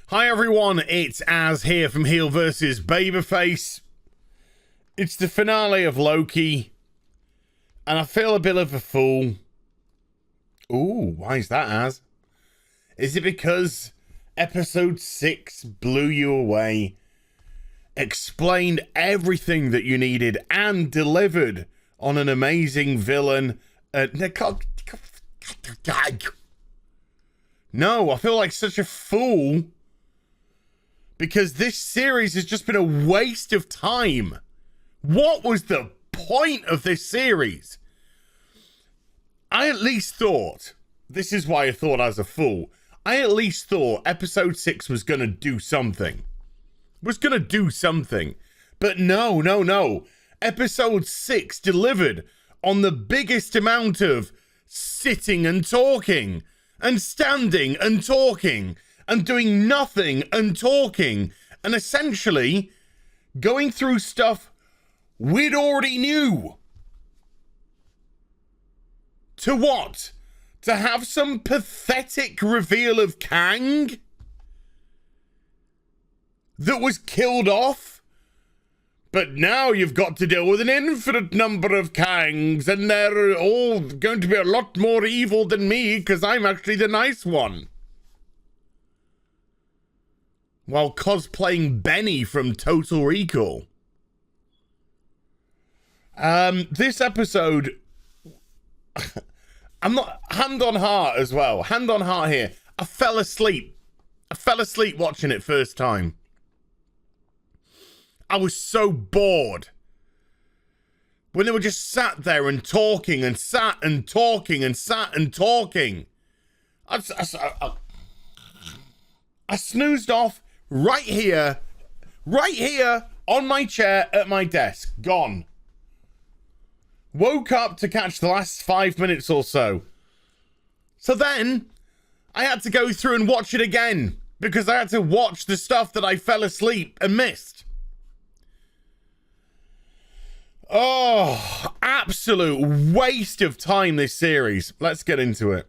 Hi everyone, it's Az here from HeelvsBabyface. It's the finale of Loki, and I feel a bit of a fool. Ooh, why is that, Az? Is it because episode 6 blew you away, explained everything that you needed, and delivered on an amazing villain? No, I feel like such a fool because this series has just been a waste of time. What was the point of this series? I at least thought, this is why I thought I was a fool, I at least thought episode 6 was going to do something. But no. Episode 6 delivered on the biggest amount of sitting and talking and standing and talking and doing nothing and talking and essentially going through stuff we'd already knew. To what? To have some pathetic reveal of Kang that was killed off? But now you've got to deal with an infinite number of Kangs, and they're all going to be a lot more evil than me because I'm actually the nice one. While cosplaying Benny from Total Recall. This episode, I'm not, hand on heart as well. Hand on heart here. I fell asleep watching it first time. I was so bored. When they were just sat there and talking and sat and talking and sat and talking. I snoozed off right here on my chair at my desk. Gone. Woke up to catch the last 5 minutes or so. So then I had to go through and watch it again because I had to watch the stuff that I fell asleep and missed. Oh, absolute waste of time, this series. Let's get into it.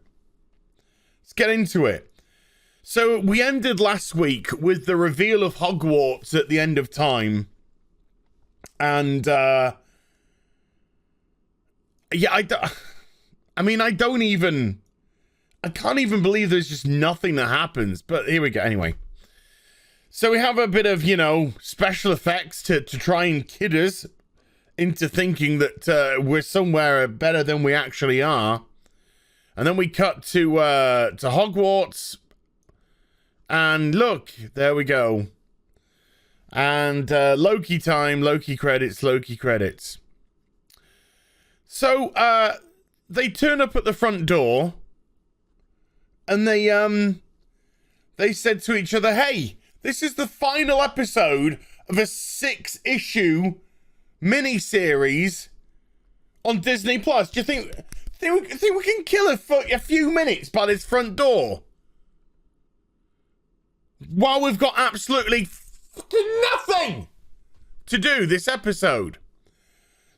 So we ended last week with the reveal of Hogwarts at the end of time. And, I can't even believe there's just nothing that happens. But here we go. Anyway. So we have a bit of, special effects to try and kid us into thinking that we're somewhere better than we actually are. And then we cut to Hogwarts. And look, there we go. And Loki time, Loki credits. So they turn up at the front door. And they said to each other, hey, this is the final episode of a 6-issue mini-series on Disney Plus. Do you think we can kill a few minutes by this front door? While we've got absolutely fucking nothing to do this episode.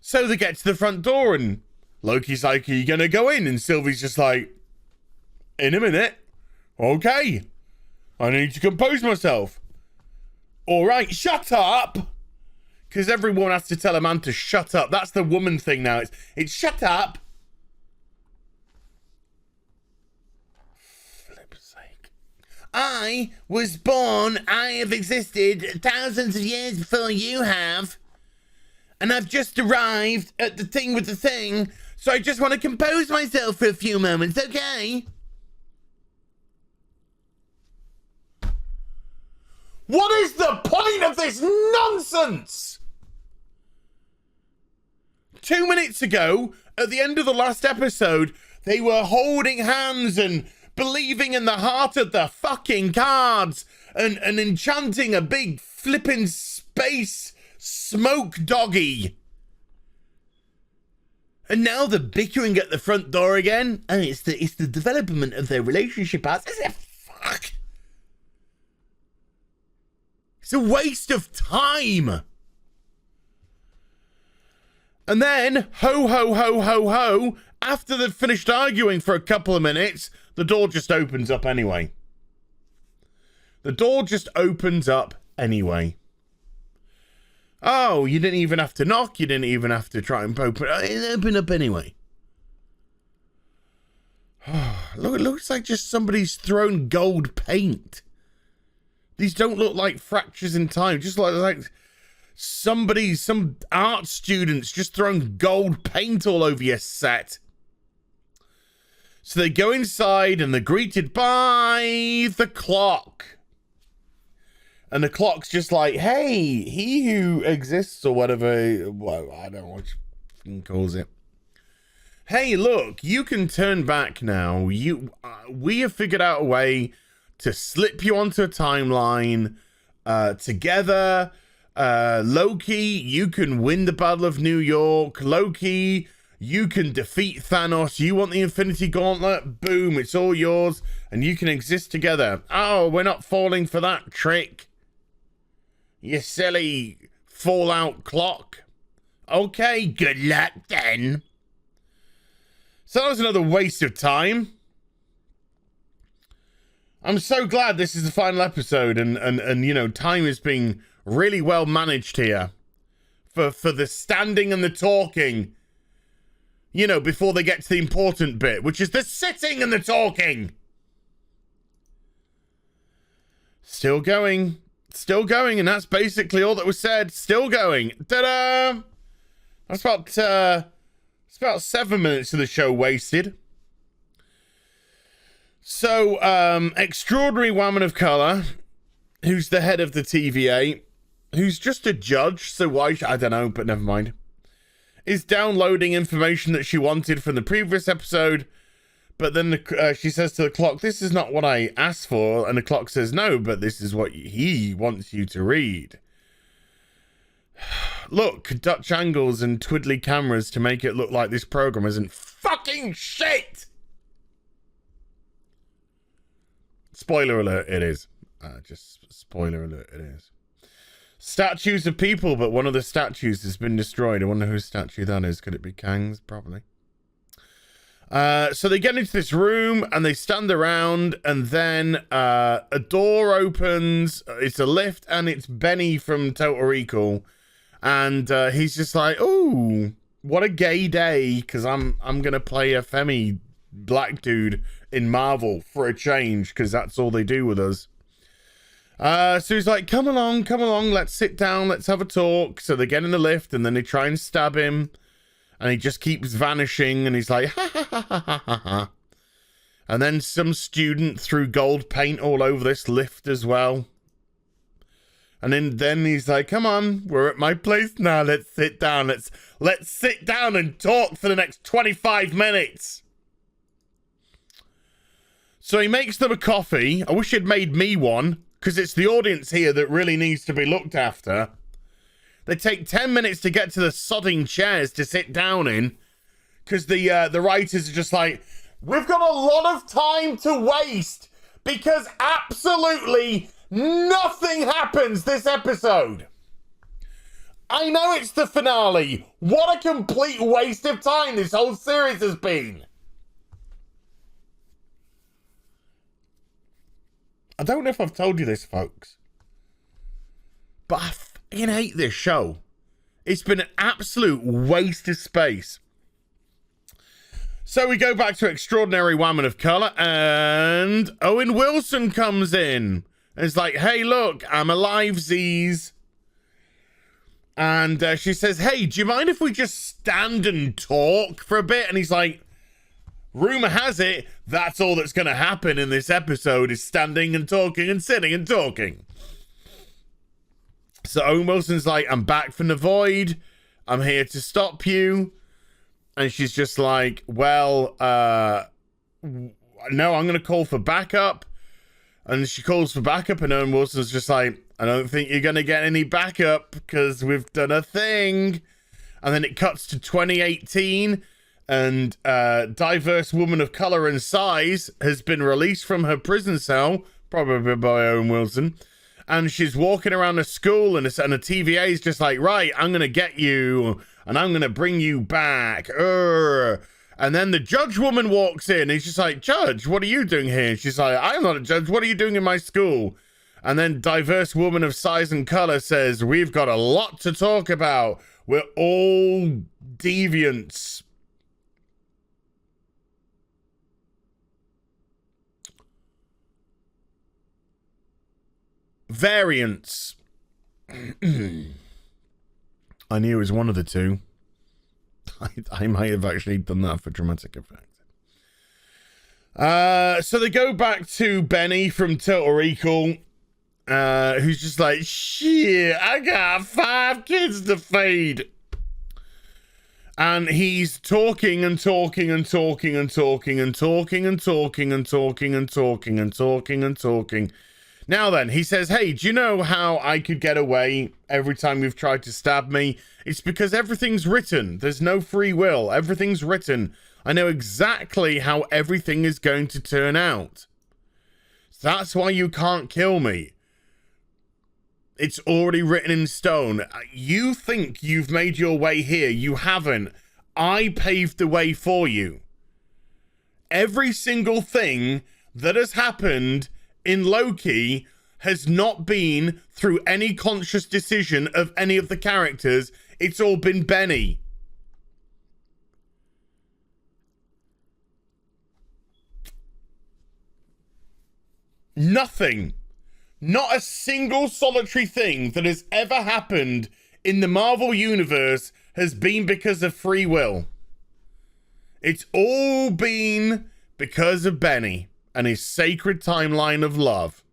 So they get to the front door and Loki's like, are you going to go in? And Sylvie's just like, in a minute. Okay. I need to compose myself. All right, shut up. Because everyone has to tell a man to shut up. That's the woman thing now. It's shut up. Flip's sake. I was born, I have existed thousands of years before you have. And I've just arrived at the thing with the thing. So I just want to compose myself for a few moments, okay? What is the point of this nonsense? 2 minutes ago, at the end of the last episode, they were holding hands and believing in the heart of the fucking cards and enchanting a big flippin' space smoke doggy. And now they're bickering at the front door again. And it's the development of their relationship as fuck. It's a waste of time. And then, ho, after they've finished arguing for a couple of minutes, the door just opens up anyway. The door just opens up anyway. Oh, you didn't even have to knock. You didn't even have to try and open it. It opened up anyway. Look, it looks like just somebody's thrown gold paint. These don't look like fractures in time. Just like some art students just throwing gold paint all over your set. So they go inside and they're greeted by the clock. And the clock's just like, hey, he who exists or whatever. Well, I don't know what he calls it. Hey, look, you can turn back now. We have figured out a way to slip you onto a timeline together. Loki, you can win the Battle of New York. Loki, you can defeat Thanos. You want the Infinity Gauntlet? Boom, it's all yours. And you can exist together. Oh, we're not falling for that trick. You silly Fallout clock. Okay, good luck then. So that was another waste of time. I'm so glad this is the final episode and you know, time is being really well managed here. For the standing and the talking. You know, before they get to the important bit, which is the sitting and the talking. Still going. Still going, and that's basically all that was said. Still going. Ta-da! That's about 7 minutes of the show wasted. So, extraordinary woman of color, who's the head of the TVA, who's just a judge, so why, I don't know, but never mind, is downloading information that she wanted from the previous episode, but then she says to the clock, this is not what I asked for, and the clock says, no, but this is what he wants you to read. Look, Dutch angles and twiddly cameras to make it look like this program isn't fucking shit! Spoiler alert, it is. Just spoiler alert, it is. Statues of people, but one of the statues has been destroyed. I wonder whose statue that is. Could it be Kang's? Probably. So they get into this room and they stand around, and then a door opens. It's a lift, and it's Benny from Total Recall, and he's just like, "Oh, what a gay day!" Because I'm gonna play a femi black dude in Marvel for a change, because that's all they do with us. So he's like, come along, let's sit down, let's have a talk. So they get in the lift, and then they try and stab him. And he just keeps vanishing, and he's like, ha, ha, ha, ha, ha, ha, ha. And then some student threw gold paint all over this lift as well. And then he's like, come on, we're at my place now, let's sit down. Let's sit down and talk for the next 25 minutes. So he makes them a coffee. I wish he'd made me one, because it's the audience here that really needs to be looked after. They take 10 minutes to get to the sodding chairs to sit down in, because the writers are just like, we've got a lot of time to waste, because absolutely nothing happens this episode. I know it's the finale. What a complete waste of time this whole series has been. I don't know if I've told you this, folks, but I fucking hate this show. It's been an absolute waste of space. So we go back to Extraordinary Woman of Color, and Owen Wilson comes in. And it's like, hey, look, I'm alive, Z's. And she says, hey, do you mind if we just stand and talk for a bit? And he's like, rumor has it, that's all that's going to happen in this episode is standing and talking and sitting and talking. So Owen Wilson's like, I'm back from the void. I'm here to stop you. And she's just like, well, no, I'm going to call for backup. And she calls for backup, and Owen Wilson's just like, I don't think you're going to get any backup because we've done a thing. And then it cuts to 2018, and diverse woman of color and size has been released from her prison cell, probably by Owen Wilson. And she's walking around the school, and the TVA is just like, right, I'm going to get you, and I'm going to bring you back. And then the judge woman walks in, and he's just like, Judge, what are you doing here? And she's like, I'm not a judge. What are you doing in my school? And then diverse woman of size and color says, we've got a lot to talk about. We're all deviants. Variants. I knew it was one of the two. I might have actually done that for dramatic effect. So they go back to Benny from Total Recall, who's just like, shit, I got 5 kids to feed. And he's talking and talking and talking and talking and talking and talking and talking and talking and talking and talking. Now then, he says, hey, do you know how I could get away every time you've tried to stab me? It's because everything's written. There's no free will. Everything's written. I know exactly how everything is going to turn out. That's why you can't kill me. It's already written in stone. You think you've made your way here. You haven't. I paved the way for you. Every single thing that has happened in Loki has not been through any conscious decision of any of the characters. It's all been Benny. Nothing. Not a single solitary thing that has ever happened in the Marvel Universe has been because of free will. It's all been because of Benny and his sacred timeline of love.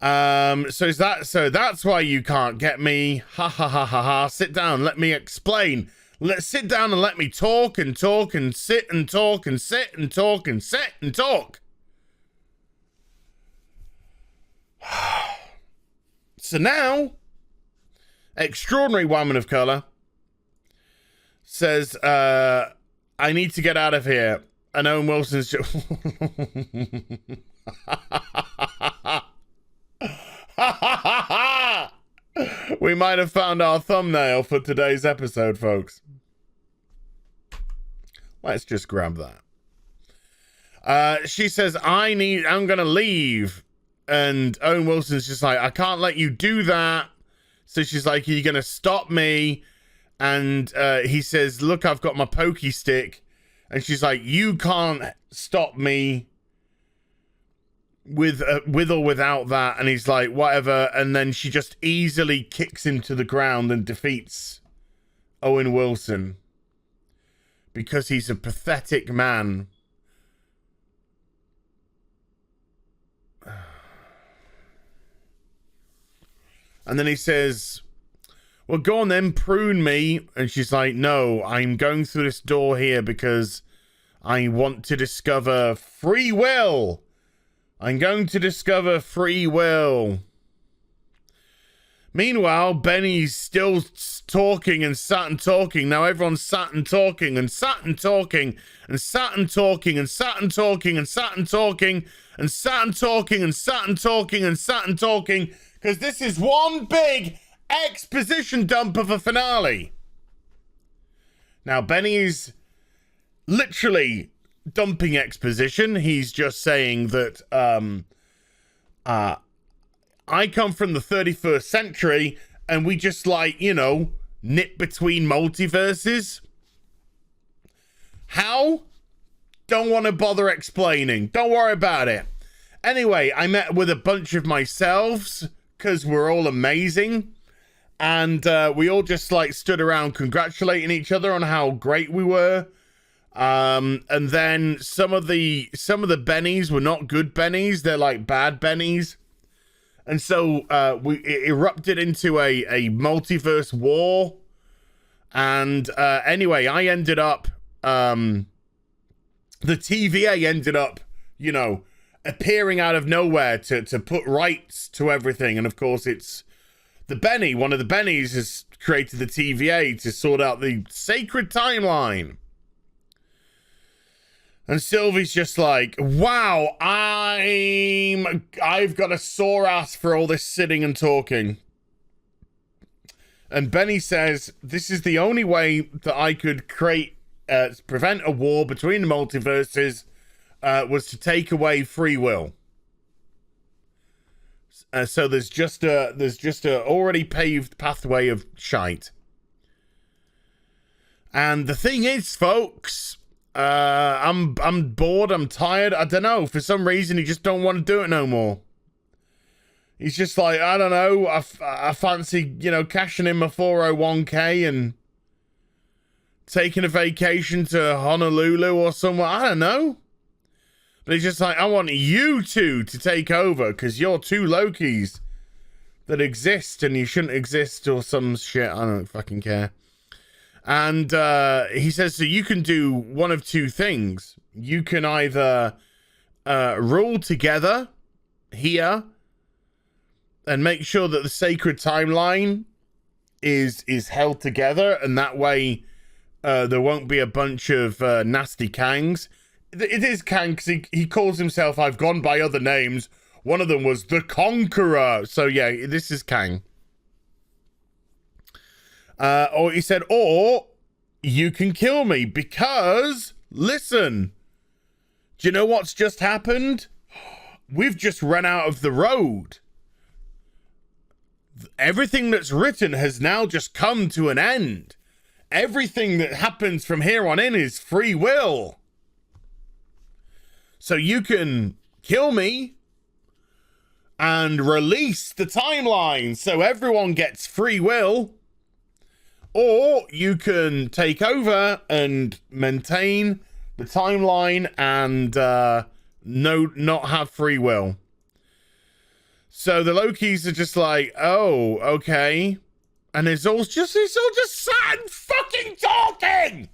So that's why you can't get me. Ha ha ha ha ha. Sit down, let me explain. Let's sit down and let me talk and talk and sit and talk and sit and talk and sit and talk. So now, extraordinary woman of color says, I need to get out of here. And Owen Wilson's just... We might have found our thumbnail for today's episode, folks. Let's just grab that. She says, I'm gonna leave. And Owen Wilson's just like, I can't let you do that. So she's like, are you gonna stop me? And he says, look, I've got my pokey stick. And she's like, you can't stop me with or without that. And he's like, whatever. And then she just easily kicks him to the ground and defeats Owen Wilson. Because he's a pathetic man. And then he says, well, go on then, prune me. And she's like, no, I'm going through this door here because I want to discover free will. I'm going to discover free will. Meanwhile, Benny's still talking and sat and talking. Now everyone's sat and talking and sat and talking and sat and talking and sat and talking and sat and talking and sat and talking and sat and talking and sat and talking. Because this is one big exposition dump of a finale. Now, Benny's literally dumping exposition. He's just saying that I come from the 31st century and we just nip between multiverses. How? Don't want to bother explaining. Don't worry about it. Anyway, I met with a bunch of myselves because we're all amazing. And we all just stood around congratulating each other on how great we were. And then some of the bennies were not good bennies. They're like bad bennies. And so it erupted into a multiverse war. And anyway, I ended up, the TVA ended up, appearing out of nowhere to put rights to everything. And of course, it's one of the bennies has created the TVA to sort out the sacred timeline. And Sylvie's just like, wow, I've got a sore ass for all this sitting and talking. And Benny says, this is the only way that I could prevent a war between the multiverses, was to take away free will. So there's just a already paved pathway of shite. And the thing is, folks, I'm bored. I'm tired. I don't know. For some reason, he just don't want to do it no more. He's just like, I don't know. I fancy, you know, cashing in my 401k and taking a vacation to Honolulu or somewhere. I don't know. But he's just like, I want you two to take over because you're two Lokis that exist and you shouldn't exist or some shit. I don't fucking care. And he says, so you can do one of two things. You can either rule together here and make sure that the sacred timeline is held together, and that way there won't be a bunch of nasty Kangs. It is Kang because he calls himself, I've gone by other names. One of them was the Conqueror. So yeah, this is Kang. Or he said, or you can kill me because, listen, do you know what's just happened? We've just run out of the road. Everything that's written has now just come to an end. Everything that happens from here on in is free will. So you can kill me and release the timeline so everyone gets free will. Or you can take over and maintain the timeline and not have free will. So the Lokis are just like, oh, okay. And it's all just sat and fucking talking.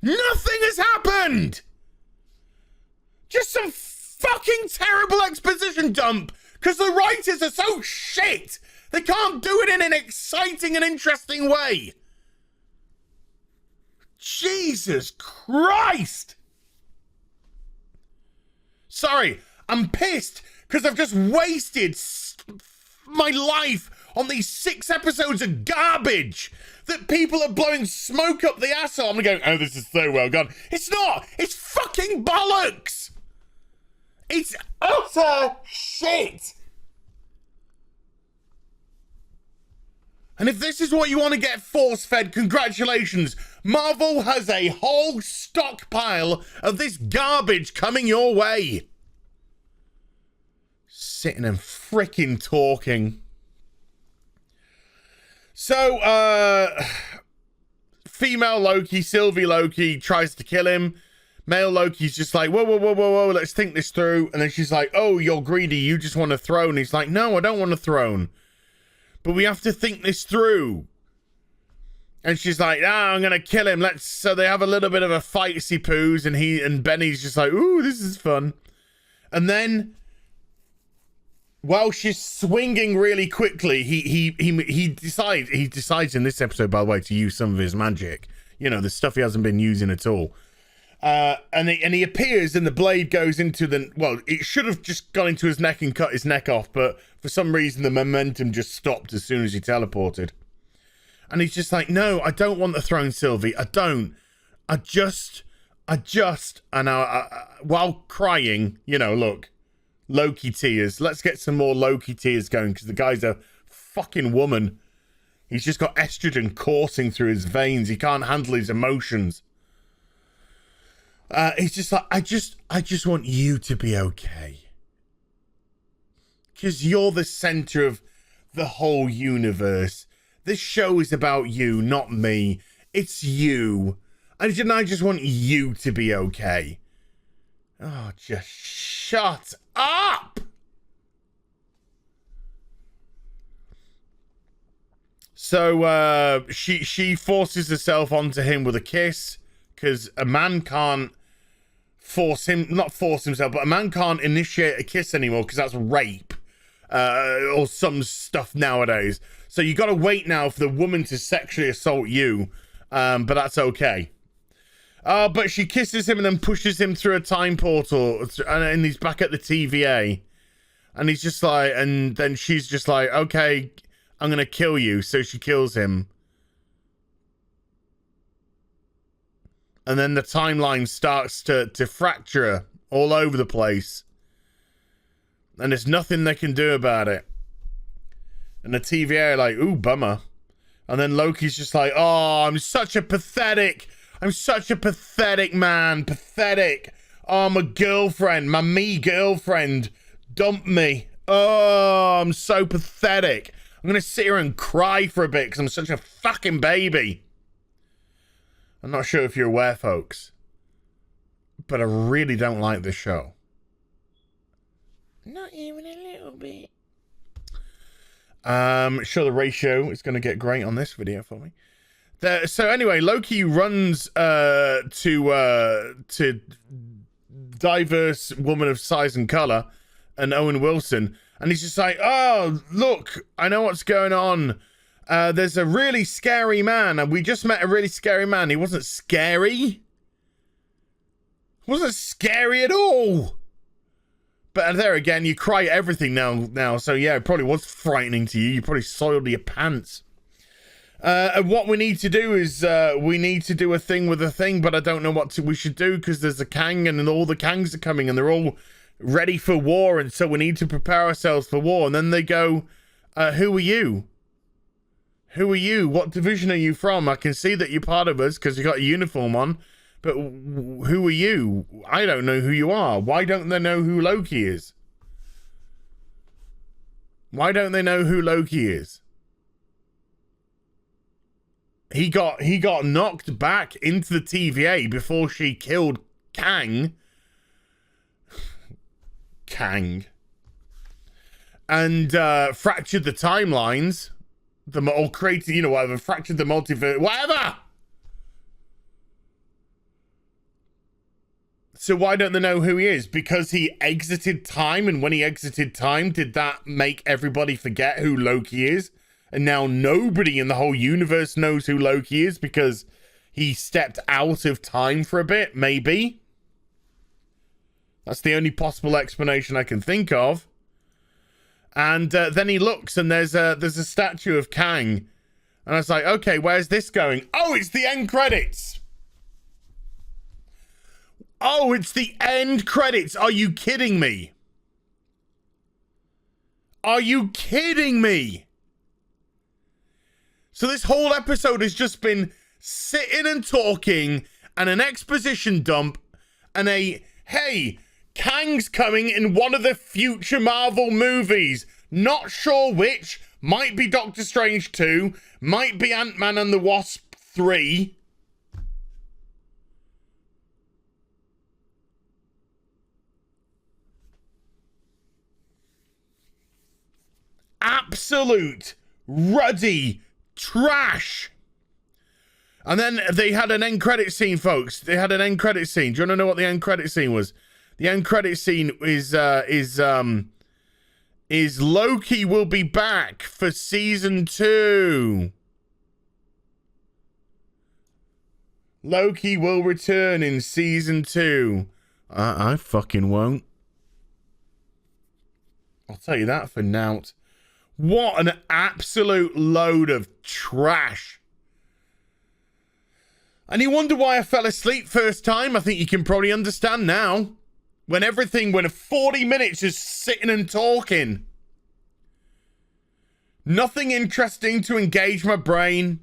Nothing has happened. Just some fucking terrible exposition dump because the writers are so shit. They can't do it in an exciting and interesting way. Jesus Christ. Sorry, I'm pissed because I've just wasted my life on these 6 episodes of garbage that people are blowing smoke up the asshole. I'm going, oh, this is so well done. It's not. It's fucking bollocks. It's utter shit. And if this is what you want to get force-fed, congratulations. Marvel has a whole stockpile of this garbage coming your way. Sitting and freaking talking. So, female Loki, Sylvie Loki, tries to kill him. Male Loki's just like, whoa, let's think this through. And then she's like, oh, you're greedy, you just want a throne. He's like, no, I don't want a throne. But we have to think this through. And she's like, I'm gonna kill him. So they have a little bit of a fighty poos, and Benny's just like, ooh, this is fun. And then while she's swinging really quickly, he decides in this episode, by the way, to use some of his magic. You know, the stuff he hasn't been using at all. And he appears, and the blade goes into it should have just gone into his neck and cut his neck off, but for some reason the momentum just stopped as soon as he teleported. And he's just like, no, I don't want the throne, Sylvie. I don't. And while crying, you know, look, Loki tears. Let's get some more Loki tears going, because the guy's a fucking woman. He's just got estrogen coursing through his veins. He can't handle his emotions. He's just like, I just want you to be okay. Because you're the center of the whole universe. This show is about you, not me. It's you. I just want you to be okay. Oh, just shut up! So, she forces herself onto him with a kiss, because a man can't not force himself, but a man can't initiate a kiss anymore, because that's rape, or some stuff nowadays. So you got to wait now for the woman to sexually assault you, but that's okay. But she kisses him and then pushes him through a time portal, and he's back at the TVA. And he's just like, and then she's just like, okay, I'm going to kill you. So she kills him. And then the timeline starts to fracture all over the place. And there's nothing they can do about it. And the TVA are like, ooh, bummer. And then Loki's just like, oh, I'm such a pathetic man. Pathetic. Oh, my girlfriend, my me girlfriend dumped me. Oh, I'm so pathetic. I'm going to sit here and cry for a bit because I'm such a fucking baby. I'm not sure if you're aware, folks, but I really don't like this show. Not even a little bit. Sure, the ratio is going to get great on this video for me. So anyway, Loki runs to diverse woman of size and color and Owen Wilson, and he's just like, oh, look, I know what's going on. There's a really scary man, and we just met a really scary man. He wasn't scary. He wasn't scary at all. But there again, you cry at everything now. So yeah, it probably was frightening to you. You probably soiled your pants. And what we need to do is we need to do a thing with a thing, but I don't know what we should do because there's a Kang and all the Kangs are coming and they're all ready for war. And so we need to prepare ourselves for war. And then they go, who are you? Who are you? What division are you from? I can see that you're part of us because you got a uniform on. But who are you? I don't know who you are. Why don't they know who Loki is? Why don't they know who Loki is? He got knocked back into the TVA before she killed Kang. And fractured the timelines. Or created, you know, whatever. Fractured the multiverse. Whatever! So why don't they know who he is? Because he exited time, and when he exited time, did that make everybody forget who Loki is? And now nobody in the whole universe knows who Loki is because he stepped out of time for a bit, maybe? That's the only possible explanation I can think of. And then he looks, and there's a statue of Kang. And I was like, okay, where's this going? Oh, it's the end credits! Oh, it's the end credits. Are you kidding me? Are you kidding me? So this whole episode has just been sitting and talking and an exposition dump and a, hey, Kang's coming in one of the future Marvel movies. Not sure which. Might be Doctor Strange 2. Might be Ant-Man and the Wasp 3. Absolute ruddy trash. And then they had an end credit scene, folks. They had an end credit scene. Do you want to know what the end credit scene was? The end credit scene is Loki will be back for season 2. Loki will return in season 2. I fucking won't. I'll tell you that for nout. What an absolute load of trash. And you wonder why I fell asleep first time? I think you can probably understand now. When 40 minutes just sitting and talking. Nothing interesting to engage my brain.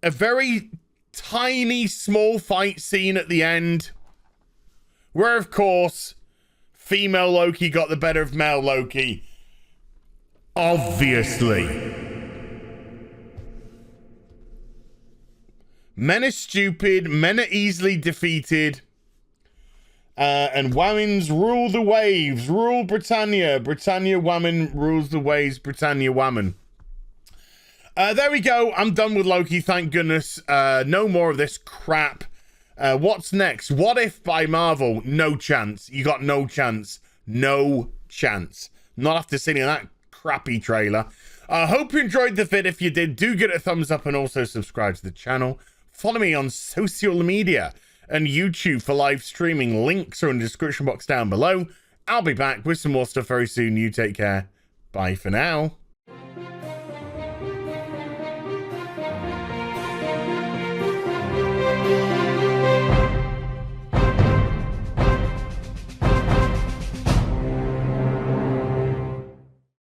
A very tiny, small fight scene at the end. Where, of course, female Loki got the better of male Loki. Obviously. Men are stupid. Men are easily defeated. And Whammons rule the waves. Rule Britannia. Britannia Whammon rules the waves. Britannia Whammon. There we go. I'm done with Loki. Thank goodness. No more of this crap. What's next? What If by Marvel? No chance. You got no chance. No chance. Not after seeing that crappy trailer. I hope you enjoyed the vid. If you did, do give it a thumbs up and also subscribe to the channel. Follow me on social media and YouTube for live streaming. Links are in the description box down below. I'll be back with some more stuff very soon. You take care. Bye for now.